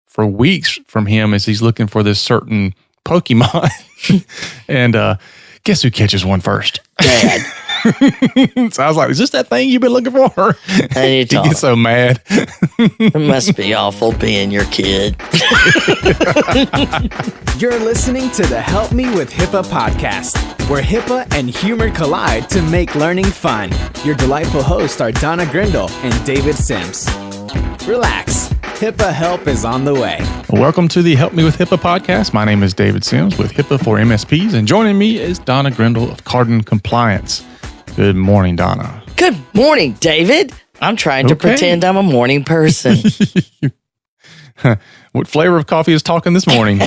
for weeks from him as he's looking for this certain Pokemon. And guess who catches one first? Dad. So I was like, is this that thing you've been looking for? And you He gets so mad. It must be awful being your kid. You're listening to the Help Me with HIPAA podcast, where HIPAA and humor collide to make learning fun. Your delightful hosts are Donna Grindle and David Sims. Relax. HIPAA help is on the way. Welcome to the Help Me with HIPAA podcast. My name is David Sims with HIPAA for MSPs, and joining me is Donna Grindle of Cardin Compliance. Good morning, Donna. Good morning, David. I'm trying to pretend I'm a morning person. What flavor of coffee is talking this morning?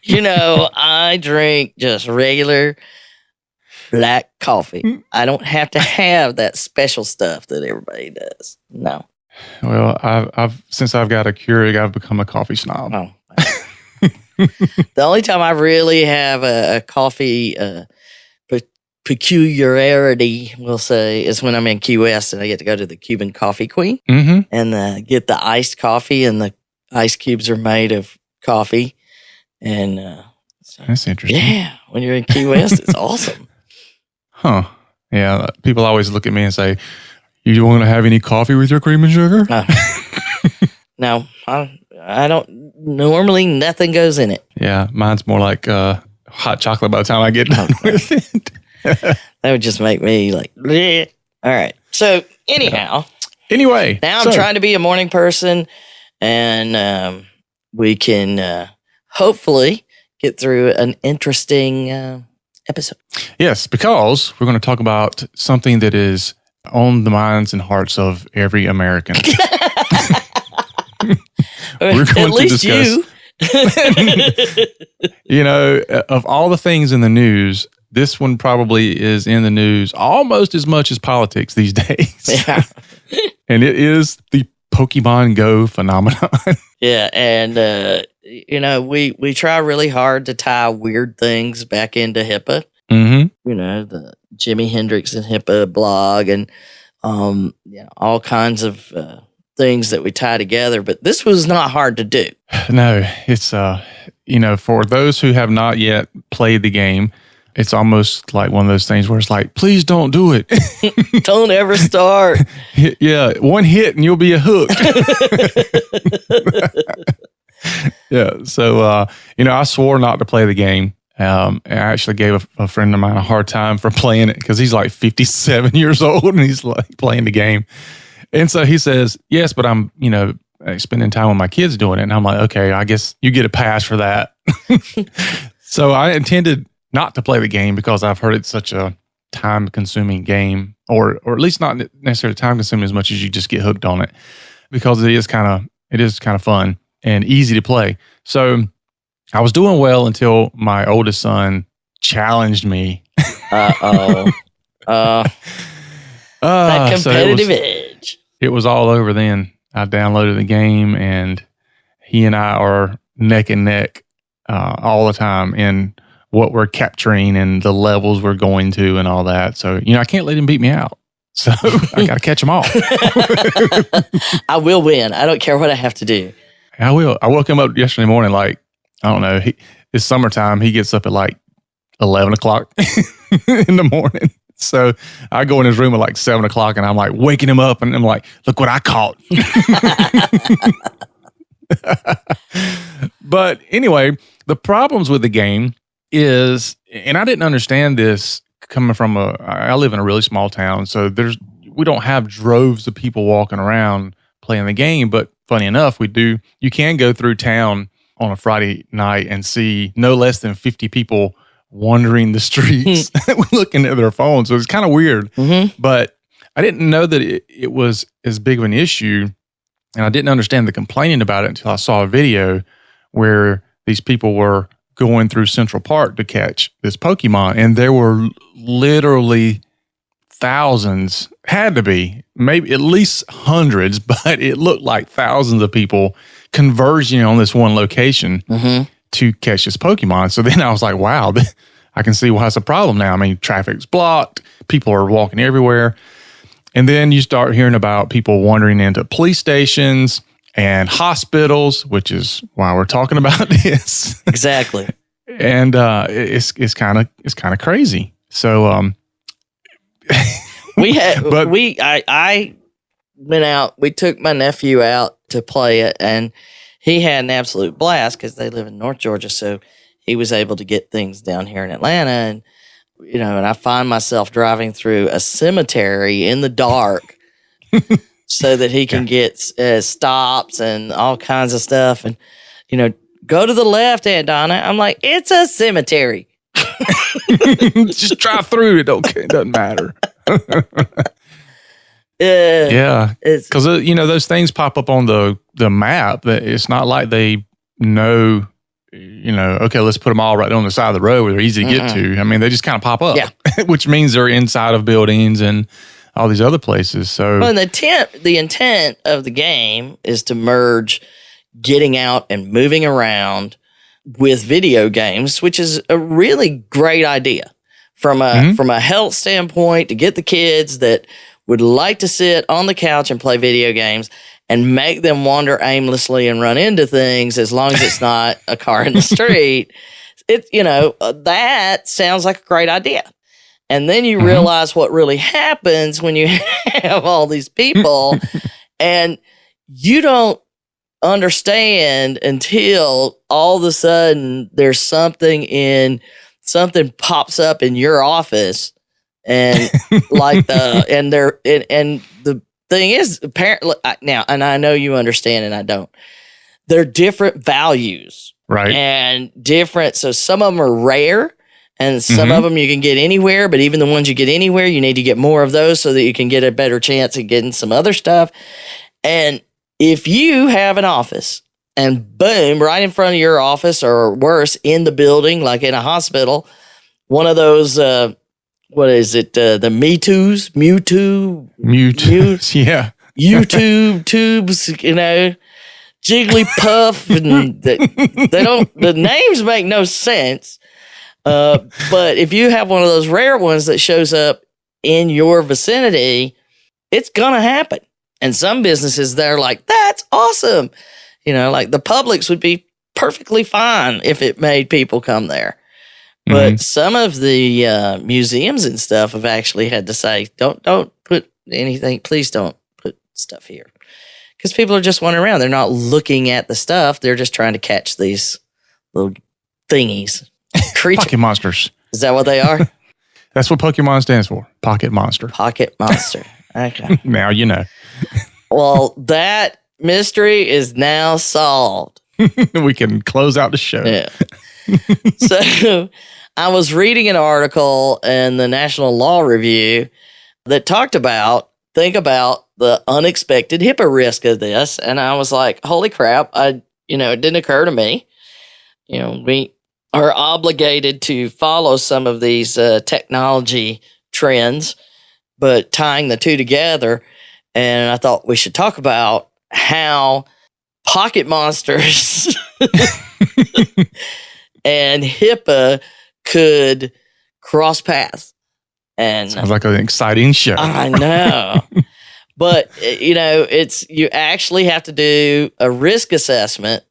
I drink just regular black coffee. I don't have to have that special stuff that everybody does. No. Well, I've since I've got a Keurig, I've become a coffee snob. Oh. The only time I really have a coffee peculiarity, we'll say, is when I'm in Key West and I get to go to the Cuban Coffee Queen and get the iced coffee, and the ice cubes are made of coffee. And that's interesting. Yeah, when you're in Key West, it's awesome. Huh. Yeah, people always look at me and say, you don't want to have any coffee with your cream and sugar? No, I don't. Normally, nothing goes in it. Yeah, mine's more like hot chocolate by the time I get done with it. That would just make me like, bleh. All right. So anyhow. Anyway. Now I'm trying to be a morning person, and we can hopefully get through an interesting episode. Yes, because we're going to talk about something that is on the minds and hearts of every American. We're going to discuss, of all the things in the news, this one probably is in the news almost as much as politics these days. Yeah. And it is the Pokemon Go phenomenon. Yeah, and we try really hard to tie weird things back into HIPAA. Mm-hmm. The Jimi Hendrix and HIPAA blog, and all kinds of things that we tie together. But this was not hard to do. No, it's for those who have not yet played the game, it's almost like one of those things where it's like, please don't do it. Don't ever start. Yeah, one hit and you'll be hooked. Yeah, so I swore not to play the game. I actually gave a friend of mine a hard time for playing it because he's like 57 years old and he's like playing the game. And so he says, yes, but I'm, spending time with my kids doing it. And I'm like, okay, I guess you get a pass for that. So I intended not to play the game because I've heard it's such a time-consuming game, or at least not necessarily time-consuming as much as you just get hooked on it, because it is kind of fun and easy to play. So I was doing well until my oldest son challenged me. That competitive edge. It was all over then. I downloaded the game, and he and I are neck and neck all the time in what we're capturing and the levels we're going to and all that. So, I can't let him beat me out. So I got to catch him all. I will win. I don't care what I have to do. I will. I woke him up yesterday morning, like, I don't know. It's summertime. He gets up at like 11 o'clock in the morning. So I go in his room at like 7 o'clock and I'm like waking him up and I'm like, look what I caught. But anyway, the problems with the game is, and I didn't understand this coming from I live in a really small town. So we don't have droves of people walking around playing the game. But funny enough, we do. You can go through town on a Friday night and see no less than 50 people wandering the streets looking at their phones. So it's kind of weird. Mm-hmm. But I didn't know that it was as big of an issue. And I didn't understand the complaining about it until I saw a video where these people were going through Central Park to catch this Pokemon. And there were literally thousands, had to be, maybe at least hundreds, but it looked like thousands of people converging on this one location to catch this Pokemon. So then I was like, wow, I can see why it's a problem now. I mean, traffic's blocked, people are walking everywhere. And then you start hearing about people wandering into police stations. and hospitals, which is why we're talking about this. Exactly. And it's kind of crazy. So I went out. We took my nephew out to play it, and he had an absolute blast because they live in North Georgia. So he was able to get things down here in Atlanta, and and I find myself driving through a cemetery in the dark so that he can get stops and all kinds of stuff, and go to the left, Aunt Donna. I'm like, it's a cemetery. Just drive through it. Okay, it doesn't matter. Yeah, because those things pop up on the map. It's not like they know. Okay, let's put them all right on the side of the road where they're easy to get to. I mean, they just kind of pop up, which means they're inside of buildings and all these other places. So, well, the intent of the game is to merge getting out and moving around with video games, which is a really great idea from a health standpoint, to get the kids that would like to sit on the couch and play video games and make them wander aimlessly and run into things, as long as it's not a car in the street. That sounds like a great idea. And then you realize what really happens when you have all these people and you don't understand until all of a sudden there's something pops up in your office, and the thing is, apparently now, and I know you understand and I don't, they're different values, right? And different. So some of them are rare, and some of them you can get anywhere, but even the ones you get anywhere, you need to get more of those so that you can get a better chance of getting some other stuff. And if you have an office and boom, right in front of your office, or worse, in the building, like in a hospital, one of those, what is it? The Mewtwo, yeah, YouTube tubes, Jigglypuff, and the names make no sense. But if you have one of those rare ones that shows up in your vicinity, it's gonna happen. And some businesses, they're like, that's awesome. Like the Publix would be perfectly fine if it made people come there. But some of the museums and stuff have actually had to say, don't put anything, please don't put stuff here. Because people are just wandering around. They're not looking at the stuff. They're just trying to catch these little thingies. Pocket monsters. Is that what they are? That's what Pokemon stands for. Pocket monster. Pocket monster. Okay. Now you know. Well, that mystery is now solved. We can close out the show. Yeah. So I was reading an article in the National Law Review that talked about, think about the unexpected HIPAA risk of this. And I was like, holy crap. It didn't occur to me. We are obligated to follow some of these technology trends, but tying the two together. And I thought we should talk about how pocket monsters and HIPAA could cross paths. And sounds like an exciting show. I know. But, you actually have to do a risk assessment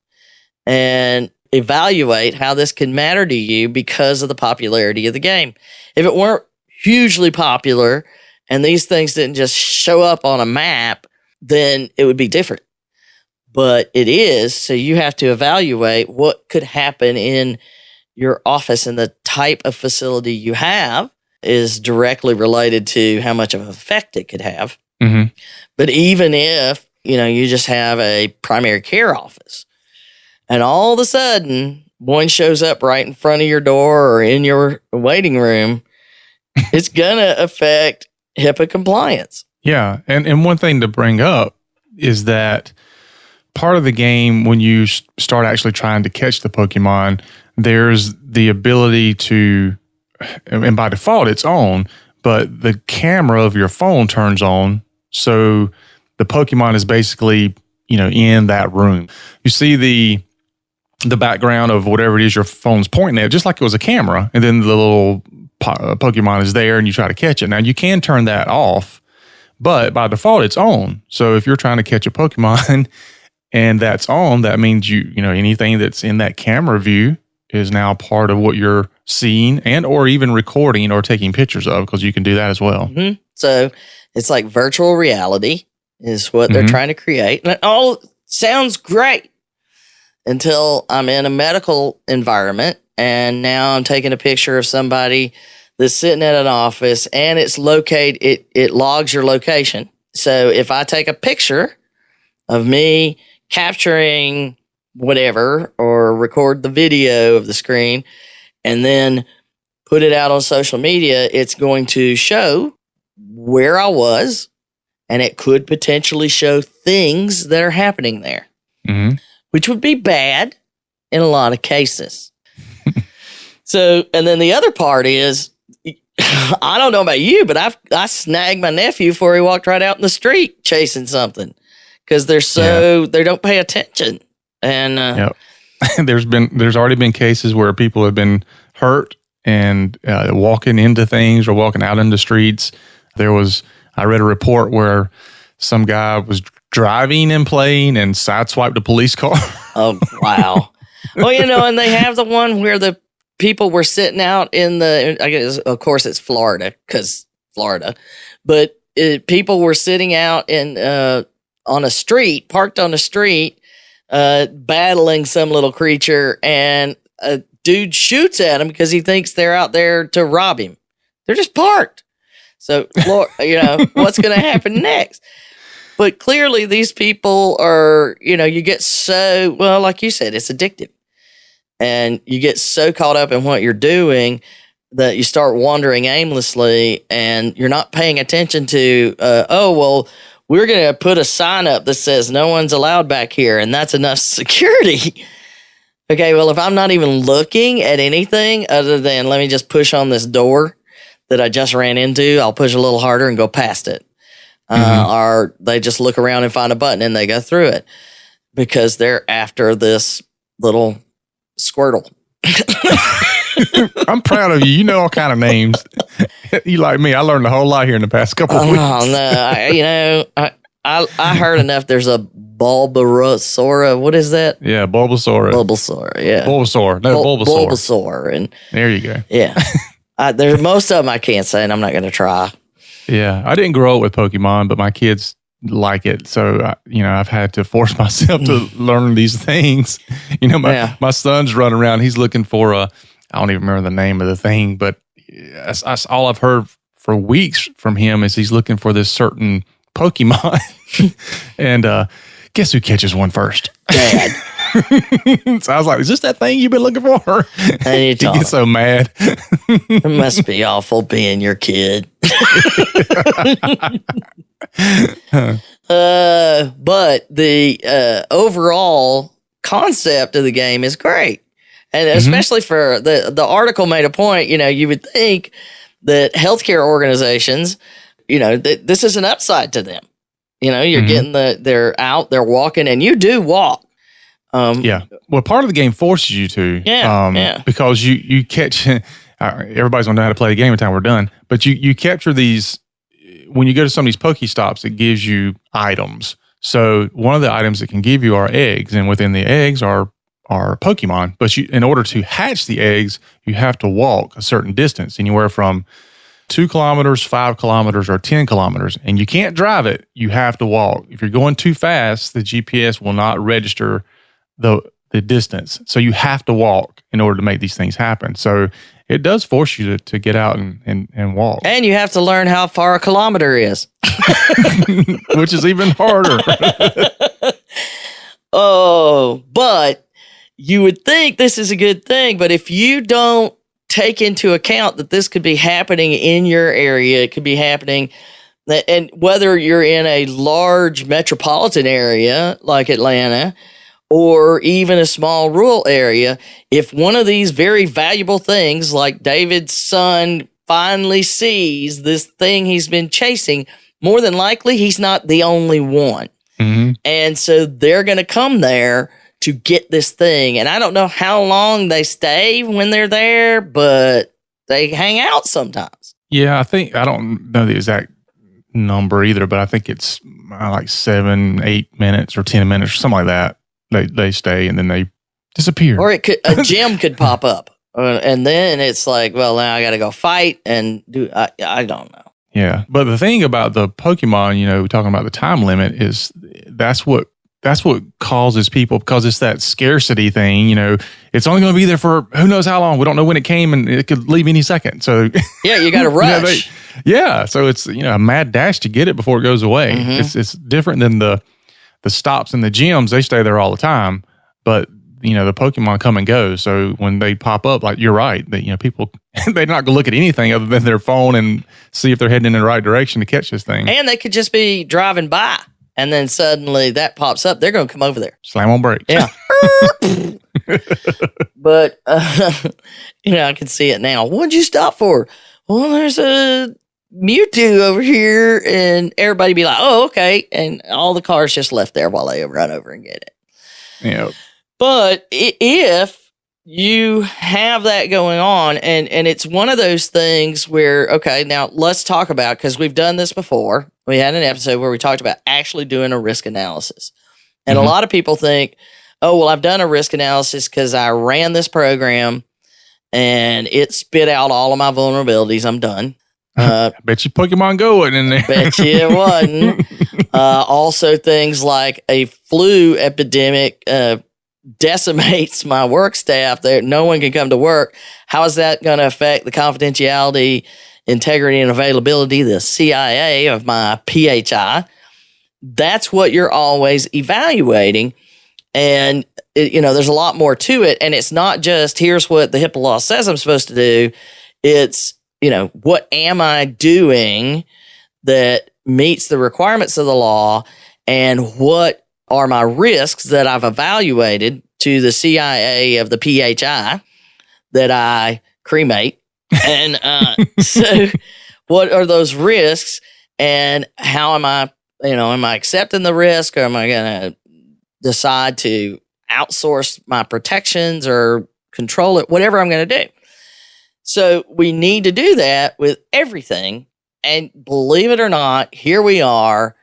and evaluate how this can matter to you because of the popularity of the game. If it weren't hugely popular and these things didn't just show up on a map, then it would be different. But it is, so you have to evaluate what could happen in your office, and the type of facility you have is directly related to how much of an effect it could have. But even if, you just have a primary care office, and all of a sudden one shows up right in front of your door or in your waiting room, it's going to affect HIPAA compliance. Yeah. And one thing to bring up is that part of the game, when you start actually trying to catch the Pokemon, there's the ability to, and by default it's on, but the camera of your phone turns on. So the Pokemon is basically, in that room. You see the background of whatever it is your phone's pointing at, just like it was a camera. And then the little Pokemon is there and you try to catch it. Now you can turn that off, but by default it's on. So if you're trying to catch a Pokemon and that's on, that means you know, anything that's in that camera view is now part of what you're seeing and or even recording or taking pictures of, because you can do that as well. Mm-hmm. So it's like virtual reality is what they're trying to create. And it all sounds great until I'm in a medical environment and now I'm taking a picture of somebody that's sitting at an office and it's located, it logs your location. So if I take a picture of me capturing whatever or record the video of the screen and then put it out on social media, it's going to show where I was, and it could potentially show things that are happening there, which would be bad in a lot of cases. So, and then the other part is, I don't know about you, but I snagged my nephew before he walked right out in the street chasing something because they don't pay attention. And there's already been cases where people have been hurt and walking into things or walking out in the streets. I read a report where some guy was driving and playing and sideswiped a police car. Oh, wow. Well, you know, and they have the one where the people were sitting out in I guess, of course, it's Florida, because Florida, but people were sitting out on a street, parked on a street, battling some little creature, and a dude shoots at him because he thinks they're out there to rob him. They're just parked. So, you know, what's going to happen next? But clearly these people are, you know, you get so, well, like you said, it's addictive. And you get so caught up in what you're doing that you start wandering aimlessly and you're not paying attention to, we're going to put a sign up that says no one's allowed back here, and that's enough security. Okay, well, if I'm not even looking at anything other than let me just push on this door that I just ran into, I'll push a little harder and go past it. Or they just look around and find a button and they go through it because they're after this little Squirtle. I'm proud of you. You know all kind of names. You like me. I learned a whole lot here in the past couple of weeks. Oh, no. I heard enough. There's a Bulbasaur. What is that? Yeah, Bulbasaur. Yeah. Bulbasaur. No, Bulbasaur. Bulbasaur. And there you go. Yeah. There's most of them I can't say, and I'm not going to try. Yeah. I didn't grow up with Pokemon, but my kids like it. So, I've had to force myself to learn these things. My son's running around. He's looking for I don't even remember the name of the thing, but that's all I've heard for weeks from him is he's looking for this certain Pokemon. And guess who catches one first? Dad. So I was like, is this that thing you've been looking for? And he gets so mad. It must be awful being your kid. But the overall concept of the game is great. And especially for the article made a point, you would think that healthcare organizations, this is an upside to them. You're getting they're out, they're walking, and you do walk. Well, part of the game forces you to. Because you catch, everybody's going to know how to play the game by the time we're done, but you capture these, when you go to some of these Pokestops, it gives you items. So one of the items it can give you are eggs, and within the eggs are Pokemon. But in order to hatch the eggs, you have to walk a certain distance, anywhere from 2 kilometers, 5 kilometers, or 10 kilometers. And you can't drive it. You have to walk. If you're going too fast, the GPS will not register the distance. So you have to walk in order to make these things happen. So it does force you to get out and walk. And you have to learn how far a kilometer is. Which is even harder. But you would think this is a good thing. But if you don't take into account that this could be happening in your area, it could be happening, and whether you're in a large metropolitan area like Atlanta, or even a small rural area, if one of these very valuable things, like David's son finally sees this thing he's been chasing, more than likely he's not the only one. And so they're going to come there to get this thing. And I don't know how long they stay when they're there, but they hang out sometimes. Yeah, I don't know the exact number either, but I think it's like 7, 8 minutes or 10 minutes or something like that. They stay and then they disappear. Or a gym could pop up. And then it's like, well, now I got to go fight and do, I don't know. Yeah. But the thing about the Pokemon, talking about the time limit is that's what causes people, because it's that scarcity thing, it's only going to be there for who knows how long. We don't know when it came and it could leave any second. So yeah, you got to rush. So it's, a mad dash to get it before it goes away. Mm-hmm. It's different than the stops in the gyms. They stay there all the time, but the Pokemon come and go. So when they pop up, like you're right, that people they're not gonna look at anything other than their phone and see if they're heading in the right direction to catch this thing. And they could just be driving by, and then suddenly that pops up. They're gonna come over there, slam on brakes. Yeah. But I can see it now. What'd you stop for? Well, there's a Mewtwo over here, and everybody be like, "Oh, okay," and all the cars just left there while they run over and get it. Yeah. But if you have that going on, and it's one of those things where, okay, now let's talk about, because we've done this before. We had an episode where we talked about actually doing a risk analysis. And a lot of people think, oh, well, I've done a risk analysis because I ran this program and it spit out all of my vulnerabilities. I'm done. I bet you Pokemon Go wasn't in there. Bet you it wasn't. Also, things like a flu epidemic decimates my work staff. There, no one can come to work. How is that going to affect the confidentiality, integrity, and availability, the CIA of my PHI? That's what you're always evaluating. And, there's a lot more to it. And it's not just, here's what the HIPAA law says I'm supposed to do. It's, what am I doing that meets the requirements of the law, and what are my risks that I've evaluated to the CIA of the PHI that I cremate. And so what are those risks, and how am I accepting the risk, or am I going to decide to outsource my protections or control it, whatever I'm going to do. So we need to do that with everything. And believe it or not, here we are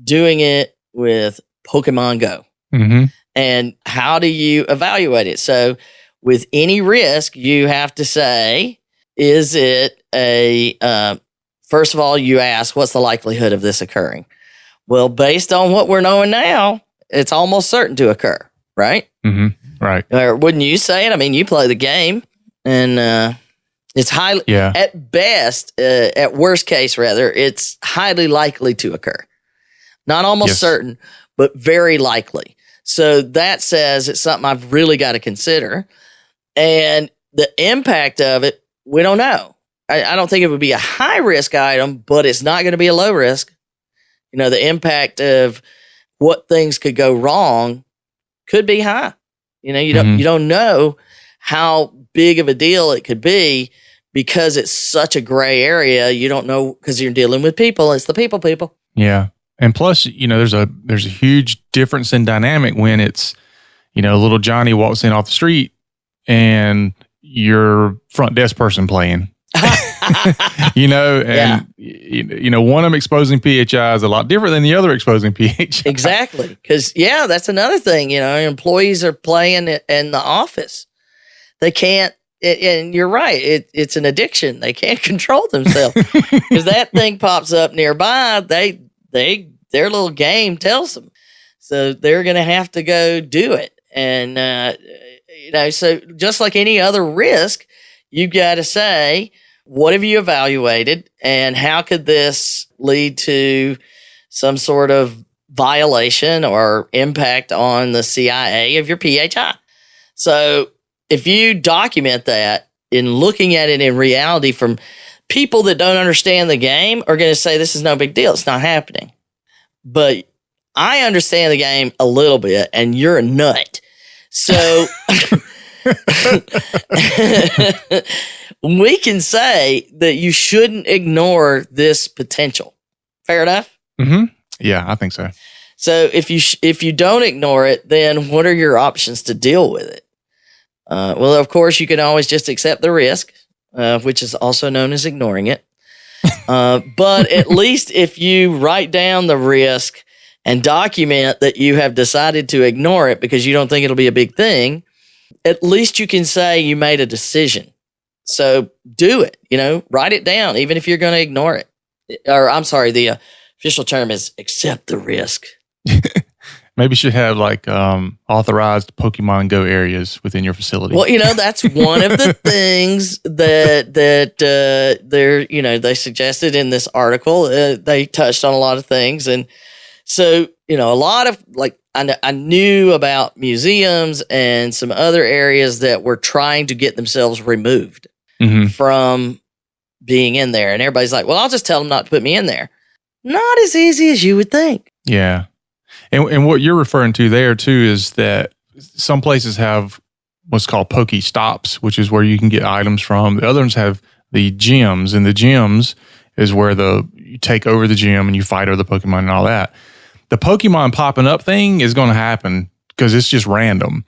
doing it with Pokemon Go. Mm-hmm. And how do you evaluate it? So with any risk, you have to say, is it first of all, you ask, what's the likelihood of this occurring? Well, based on what we're knowing now, it's almost certain to occur, right? Mm-hmm. Right. Or wouldn't you say it? I mean, you play the game, and it's highly, at best, at worst case, rather, it's highly likely to occur. Not almost certain, but very likely. So that says it's something I've really got to consider. And the impact of it, we don't know. I don't think it would be a high risk item, but it's not going to be a low risk. The impact of what things could go wrong could be high. You don't know how big of a deal it could be, because it's such a gray area. You don't know, because you're dealing with people. It's the people. Yeah. And plus, there's a huge difference in dynamic when it's, little Johnny walks in off the street and your front desk person playing. One of them exposing PHI is a lot different than the other exposing PHI. Exactly. Because, that's another thing. Employees are playing in the office. They can't, and you're right, it's an addiction. They can't control themselves. Because that thing pops up nearby, their little game tells them. So they're going to have to go do it. And, so just like any other risk, you've got to say, what have you evaluated, and how could this lead to some sort of violation or impact on the CIA of your PHI? So if you document that in looking at it in reality, from people that don't understand the game are going to say, this is no big deal. It's not happening. But I understand the game a little bit, and you're a nut. So we can say that you shouldn't ignore this potential. Fair enough? Mm-hmm. Yeah, I think so. So if you don't ignore it, then what are your options to deal with it? Well, of course, you can always just accept the risk, which is also known as ignoring it. But at least if you write down the risk and document that you have decided to ignore it because you don't think it'll be a big thing, at least you can say you made a decision. So do it, write it down, even if you're going to ignore it. Or I'm sorry, the official term is accept the risk. Maybe you should have like authorized Pokemon Go areas within your facility. Well, that's one of the things that they suggested in this article. They touched on a lot of things, and so a lot of like I knew about museums and some other areas that were trying to get themselves removed from being in there, and everybody's like, "Well, I'll just tell them not to put me in there." Not as easy as you would think. Yeah. And what you're referring to there too is that some places have what's called Poke Stops, which is where you can get items from. The others have the gyms, and the gyms is where you take over the gym and you fight over the Pokemon and all that. The Pokemon popping up thing is going to happen because it's just random.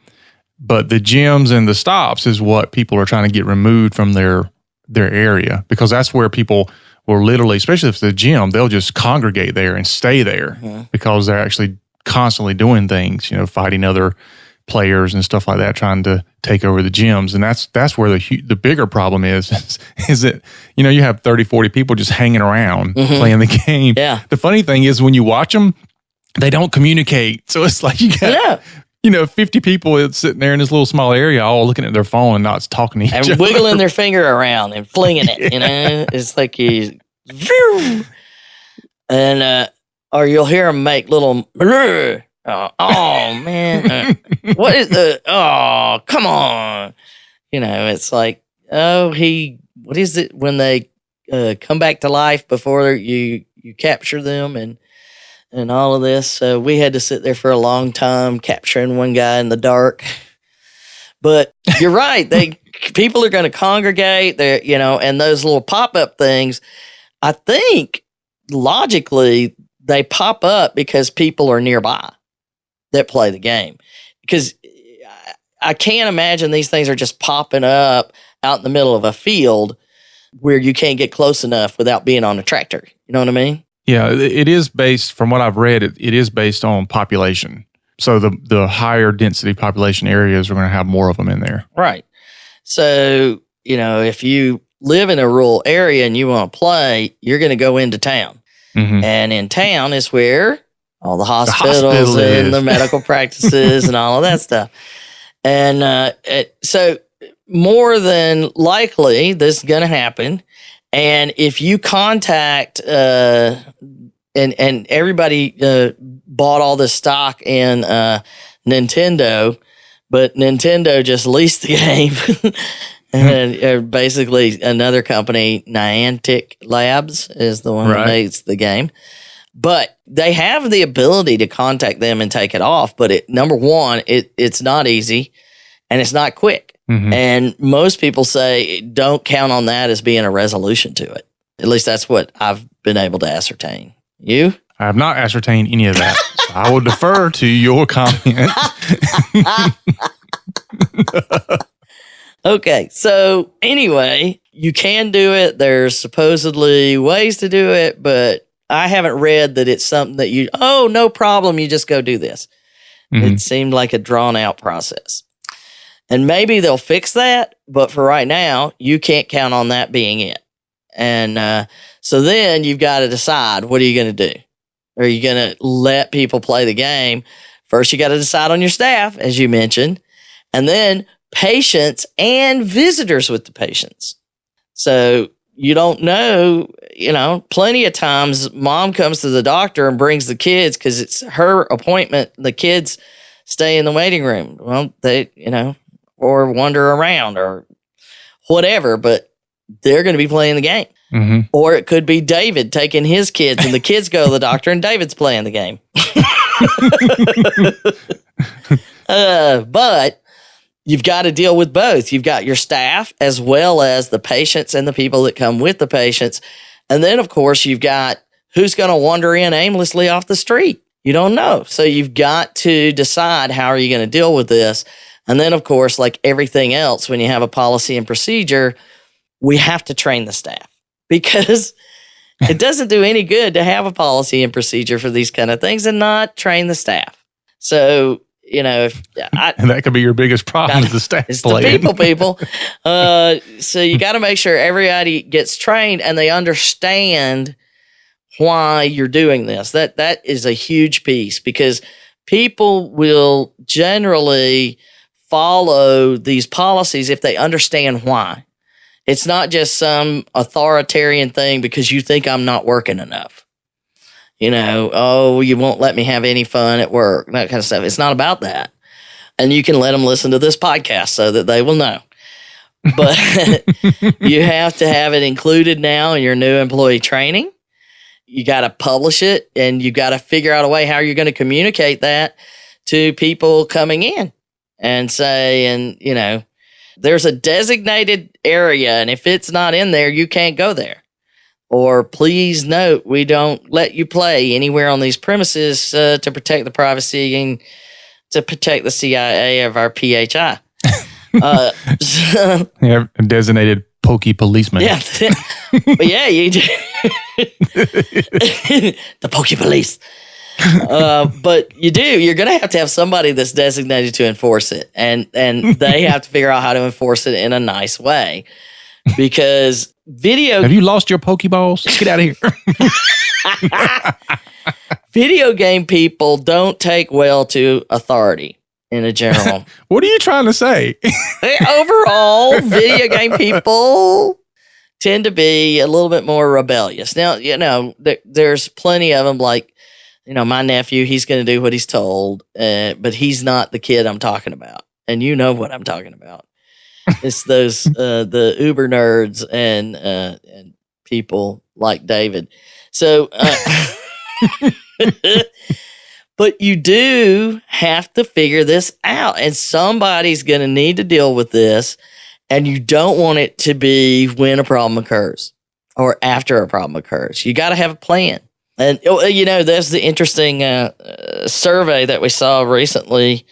But the gyms and the stops is what people are trying to get removed from their area, because that's where people will literally, especially if it's a gym, they'll just congregate there and stay there because they're actually constantly doing things, fighting other players and stuff like that, trying to take over the gyms. And that's where the bigger problem is that, you have 30, 40 people just hanging around playing the game. Yeah. The funny thing is when you watch them, they don't communicate. So it's like you got, 50 people sitting there in this little small area, all looking at their phone and not talking to each other. And wiggling their finger around and flinging it, It's like you, and, or you'll hear them make little, oh man, what is come on. It's like, what is it when they come back to life before you capture them and all of this. So we had to sit there for a long time capturing one guy in the dark. But you're right. People are going to congregate there, and those little pop-up things, I think logically they pop up because people are nearby that play the game. Because I can't imagine these things are just popping up out in the middle of a field where you can't get close enough without being on a tractor. You know what I mean? Yeah, it is based, from what I've read, it is based on population. So the higher density population areas are going to have more of them in there. Right. So, if you live in a rural area and you want to play, you're going to go into town. And in town is where all the hospitals and the medical practices and all of that stuff. And so more than likely, this is going to happen. And if you contact, and everybody bought all this stock in Nintendo, but Nintendo just leased the game. And basically another company, Niantic Labs, is the one that makes the game. But they have the ability to contact them and take it off. But number one, it's not easy and it's not quick. And most people say don't count on that as being a resolution to it. At least that's what I've been able to ascertain. You? I have not ascertained any of that. So I will defer to your comment. Okay, so anyway, you can do it. There's supposedly ways to do it, but I haven't read that it's something that no problem, you just go do this. It seemed like a drawn-out process. And maybe they'll fix that, but for right now, you can't count on that being it. And so then you've got to decide, what are you going to do? Are you going to let people play the game? First, you got to decide on your staff, as you mentioned, and then patients and visitors with the patients. So you don't know, plenty of times mom comes to the doctor and brings the kids because it's her appointment. The kids stay in the waiting room. Well, they, or wander around or whatever, but they're going to be playing the game. Or it could be David taking his kids and the kids go to the doctor and David's playing the game. But you've got to deal with both. You've got your staff as well as the patients and the people that come with the patients. And then, of course, you've got who's going to wander in aimlessly off the street. You don't know. So you've got to decide, how are you going to deal with this? And then, of course, like everything else, when you have a policy and procedure, we have to train the staff because It doesn't do any good to have a policy and procedure for these kind of things and not train the staff. So, if and that could be your biggest problem is the staff. It's the people. So you got to make sure everybody gets trained and they understand why you're doing this. That is a huge piece, because people will generally follow these policies if they understand why. It's not just some authoritarian thing because you think I'm not working enough. You won't let me have any fun at work, that kind of stuff. It's not about that. And you can let them listen to this podcast so that they will know. But you have to have it included now in your new employee training. You got to publish it, and you got to figure out a way how you're going to communicate that to people coming in and say, there's a designated area, and if it's not in there, you can't go there. Or please note, we don't let you play anywhere on these premises to protect the privacy and to protect the CIA of our PHI. Yeah, a designated pokey policeman. Yeah. But yeah, you do. The pokey police. But you're going to have somebody that's designated to enforce it. And they have to figure out how to enforce it in a nice way. Because Have you lost your Pokeballs? Get out of here. Video game people don't take well to authority in a general. What are you trying to say? Overall, video game people tend to be a little bit more rebellious. Now, there's plenty of them, like, my nephew, he's going to do what he's told, but he's not the kid I'm talking about. And you know what I'm talking about. It's those, the Uber nerds and people like David. So, but you do have to figure this out, and somebody's going to need to deal with this, and you don't want it to be when a problem occurs or after a problem occurs. You got to have a plan. And, there's the interesting survey that we saw recently,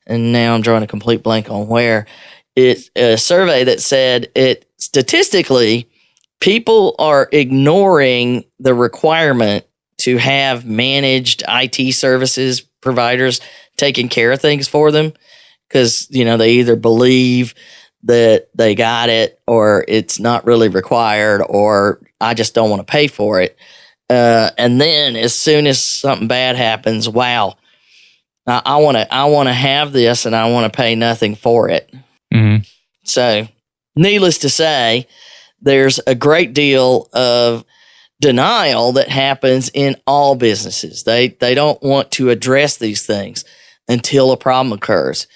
and now I'm drawing a complete blank on where. It's a survey that said statistically, people are ignoring the requirement to have managed IT services providers taking care of things for them, because, they either believe that they got it, or it's not really required, or I just don't want to pay for it. And then as soon as something bad happens, wow, I want to have this, and I want to pay nothing for it. Mm-hmm. So, needless to say, there's a great deal of denial that happens in all businesses. They don't want to address these things until a problem occurs.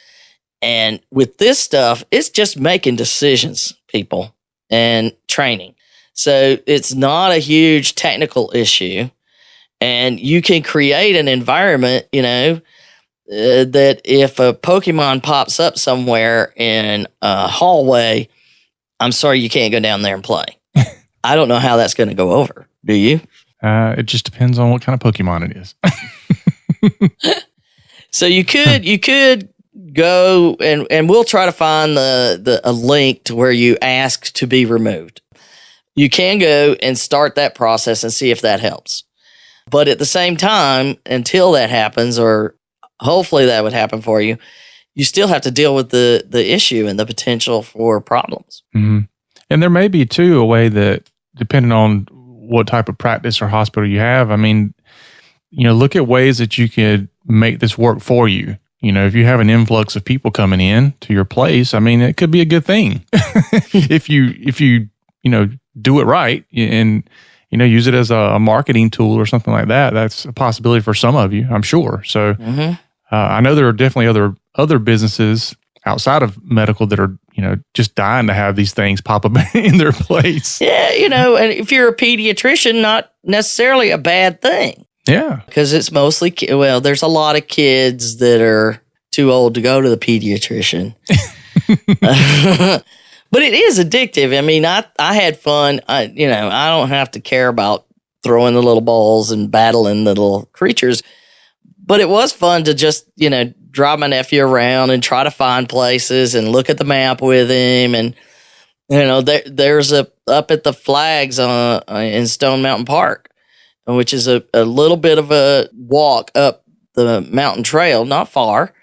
And with this stuff, it's just making decisions, people, and training. So it's not a huge technical issue, and you can create an environment, that if a Pokemon pops up somewhere in a hallway, I'm sorry, you can't go down there and play. I don't know how that's going to go over. Do you? It just depends on what kind of Pokemon it is. So you could go and we'll try to find a link to where you ask to be removed. You can go and start that process and see if that helps. But at the same time, until that happens, or hopefully that would happen for you, you still have to deal with the issue and the potential for problems. Mm-hmm. And there may be, too, a way that, depending on what type of practice or hospital you have, look at ways that you could make this work for you. If you have an influx of people coming in to your place, it could be a good thing. if you do it right and, use it as a marketing tool or something like that. That's a possibility for some of you, I'm sure. So I know there are definitely other businesses outside of medical that are, just dying to have these things pop up in their place. Yeah, and if you're a pediatrician, not necessarily a bad thing. Yeah. Because it's mostly, there's a lot of kids that are too old to go to the pediatrician. But it is addictive. I had fun. I don't have to care about throwing the little balls and battling the little creatures. But it was fun to just, drive my nephew around and try to find places and look at the map with him. And there's up at the flags in Stone Mountain Park, which is a little bit of a walk up the mountain trail, not far,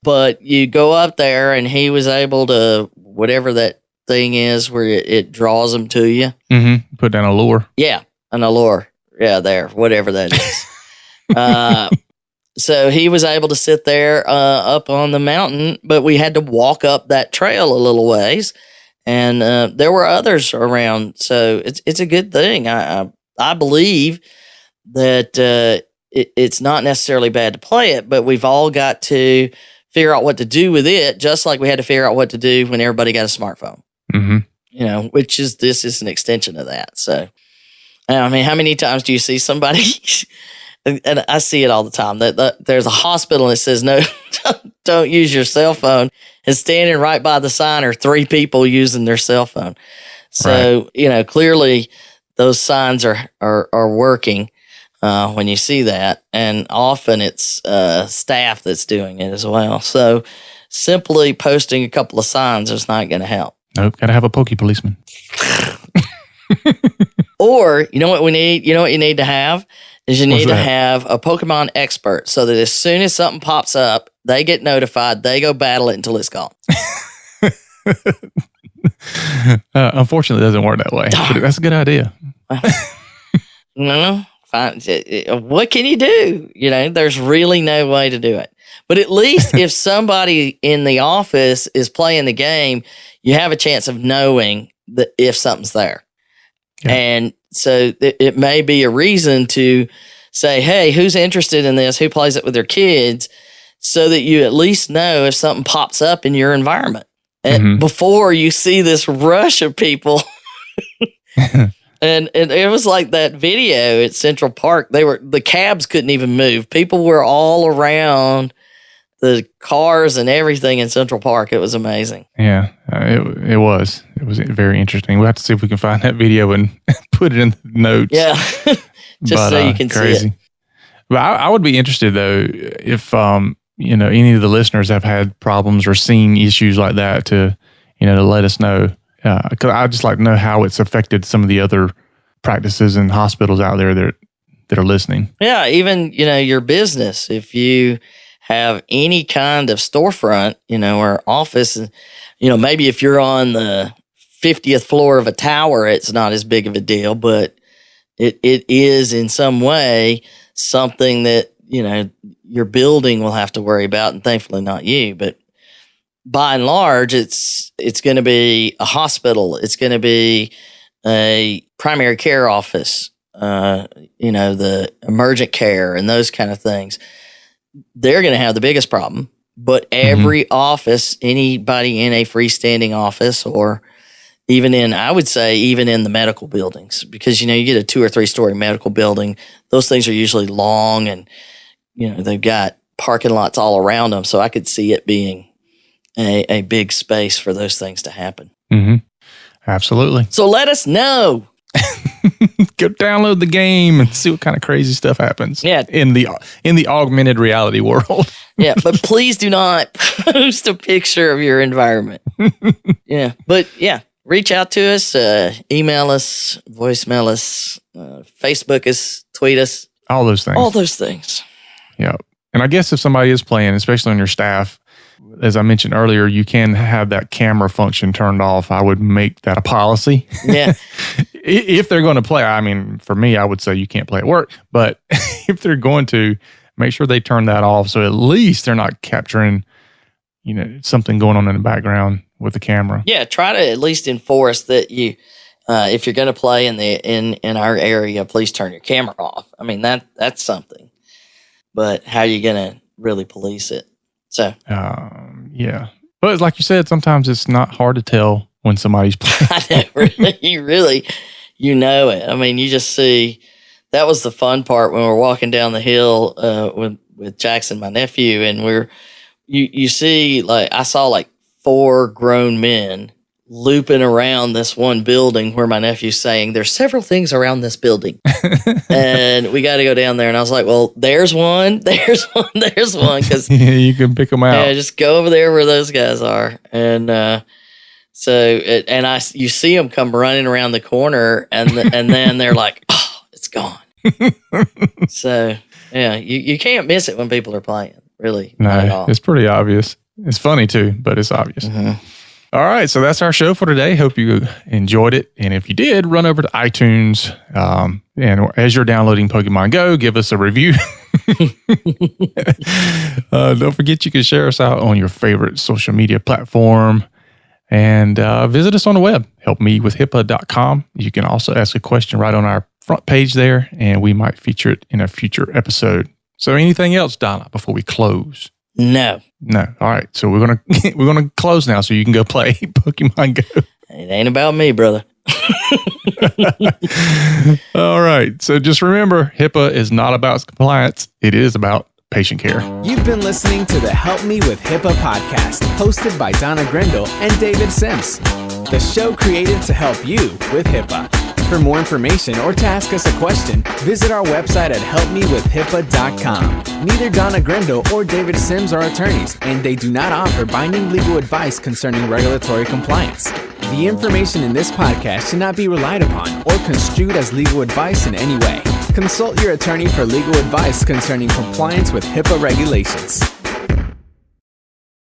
but you go up there, and he was able to, whatever that thing is where it draws them to you. Mm-hmm. Put down a lure. Yeah, an allure. Yeah, there, whatever that is. So he was able to sit there up on the mountain, but we had to walk up that trail a little ways, and there were others around. So it's a good thing. I believe that it's not necessarily bad to play it, but we've all got to figure out what to do with it, just like we had to figure out what to do when everybody got a smartphone. Mm-hmm. This is an extension of that. So, I mean, how many times do you see somebody? And I see it all the time. That there's a hospital and it says, no, don't use your cell phone. And standing right by the sign are 3 people using their cell phone. So, right. Clearly those signs are working when you see that. And often it's staff that's doing it as well. So simply posting a couple of signs is not going to help. Nope. Got to have a pokey policeman. Or, you know what we need? You know what you need to have? Is you need to have a Pokemon expert so that as soon as something pops up, they get notified, they go battle it until it's gone. Unfortunately, it doesn't work that way. But that's a good idea. No, fine. What can you do? There's really no way to do it. But at least if somebody in the office is playing the game, you have a chance of knowing that if something's there. Yeah. And so it may be a reason to say, hey, who's interested in this? Who plays it with their kids? So that you at least know if something pops up in your environment. And before you see this rush of people. And it was like that video at Central Park. The cabs couldn't even move. People were all around the cars and everything in Central Park. It was amazing. Yeah, it was. It was very interesting. We'll have to see if we can find that video and put it in the notes. Yeah, so you can see it. But I would be interested, though, if any of the listeners have had problems or seen issues like that to let us know. Because I'd just like to know how it's affected some of the other practices and hospitals out there that are listening. Yeah, even your business. If you have any kind of storefront, or office, maybe if you're on the 50th floor of a tower, it's not as big of a deal, but it is in some way something that, your building will have to worry about, and thankfully not you, but by and large, it's going to be a hospital. It's going to be a primary care office, the emergent care and those kind of things. They're going to have the biggest problem. But every office, anybody in a freestanding office, or even in the medical buildings, because, you get a 2 or 3 story medical building, those things are usually long and, they've got parking lots all around them. So I could see it being a big space for those things to happen. Mm-hmm. Absolutely. So let us know. Go download the game and see what kind of crazy stuff happens. Yeah. In the augmented reality world. Yeah, but please do not post a picture of your environment. Yeah, but yeah, reach out to us, email us, voicemail us, Facebook us, tweet us. All those things. All those things. Yeah. And I guess if somebody is playing, especially on your staff, as I mentioned earlier, you can have that camera function turned off. I would make that a policy. Yeah. If they're going to play, I mean, for me, I would say you can't play at work. But if they're going to, make sure they turn that off so at least they're not capturing, something going on in the background with the camera. Yeah, try to at least enforce that you, if you're going to play in our area, please turn your camera off. I mean, that's something. But how are you going to really police it? So, yeah. But like you said, sometimes it's not hard to tell when somebody's playing. I know, you know it. I mean, you just see, that was the fun part when we're walking down the hill with Jackson, my nephew, and you see, I saw 4 grown men looping around this one building where my nephew's saying, there's several things around this building. And we got to go down there. And I was like, well, there's one. Because you can pick them out. Yeah, just go over there where those guys are. And So, you see them come running around the corner, and then they're like, "Oh, it's gone." So, yeah, you can't miss it when people are playing. Really, not at all. It's pretty obvious. It's funny too, but it's obvious. Mm-hmm. All right, so that's our show for today. Hope you enjoyed it, and if you did, run over to iTunes, and as you're downloading Pokemon Go, give us a review. Don't forget you can share us out on your favorite social media platform. And visit us on the web, helpmewithhipaa.com. You can also ask a question right on our front page there, and we might feature it in a future episode. So anything else, Donna, before we close? No. All right. So we're gonna close now, so you can go play Pokemon Go. It ain't about me, brother. All right. So just remember, HIPAA is not about compliance. It is about patient care. You've been listening to the Help Me with HIPAA podcast, hosted by Donna Grindle and David Sims. The show created to help you with HIPAA. For more information or to ask us a question, visit our website at helpmewithhipaa.com. Neither Donna Grindle or David Sims are attorneys, and they do not offer binding legal advice concerning regulatory compliance. The information in this podcast should not be relied upon or construed as legal advice in any way. Consult your attorney for legal advice concerning compliance with HIPAA regulations.